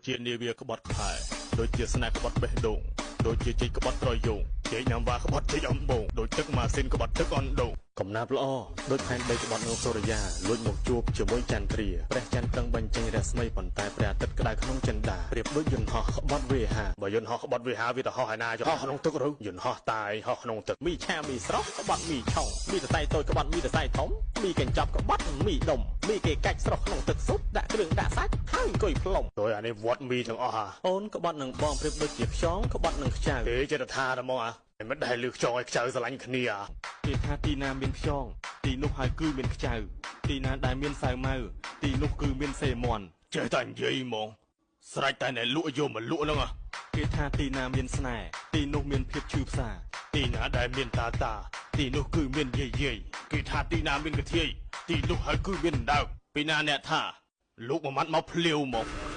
ជានាវាក្បត់ខែដូចជាស្នេហ៍ក្បត់បេះដូងដូចជាជ័យក្បត់ត្រយងជ័យញ៉ាំវ៉ាក្បត់ជ័យអំបូងដូចទឹកម៉ាស៊ីនក្បត់ទឹកអណ្ដូងកំណាព្យល្អដូចផែនដីក្បត់នៅសូរិយាលួចមកជួបជាមួយចន្ទ្រាព្រះច័ន្ទប្រឹងបញ្ចេញរស្មីប៉ុន្តែព្រះអាទិត្យក្តៅក្នុងចិន្តាប្រៀបដូចយន្តហោះក្បត់វេហាបើយន្តហោះក្បត់វេហាវាទៅហោះឯណាហោះក្នុងទឹកឬយន្តហោះតាយហោះក្នុងទឹកមីឆាមីស្រស់ក្បត់មីឆុងមីតសៃតូចក្បត់មីតសៃធំមីកញ្ចប់ក្បត់មីដុំមីគេកាច់ស្រស់ក្នុងទឹកស៊ុបដាក់គ្រឿងដាក់សាច់ហើយអង្គុយផ្លុំដោយអានេះវត្តមីទាំងអស់ហ่าអូនក្បត់នឹងបងប្រៀបដូចជាខ្យងក្បត់នឹងខ្ចៅទេចិត្តថាតែមកមិនដែលលឺខ្យងឲ្យខ្ចៅស្រឡាញ់គ្នាគេថាទីណាមានខ្យងទីនោះហើយគឺមានខ្ចៅទីណាដែលមានសៅម៉ៅទីនោះគឺមានសេមន់ចេះតែនិយាយហ្មងស្រេចតែអ្នកលក់យកមកលក់ហ្នឹងគេថាទីណាមានស្នេហ៍ទីនោះមានភាពឈឺផ្សាទីណាដែលមានតាទីនោះគឺមានយាយគេថាទីណាមានកធាយទីនោះហើយគឺមានដើកពីណាអ្នកថាលោកមួយម៉ាត់មកភ្លាវហ្មង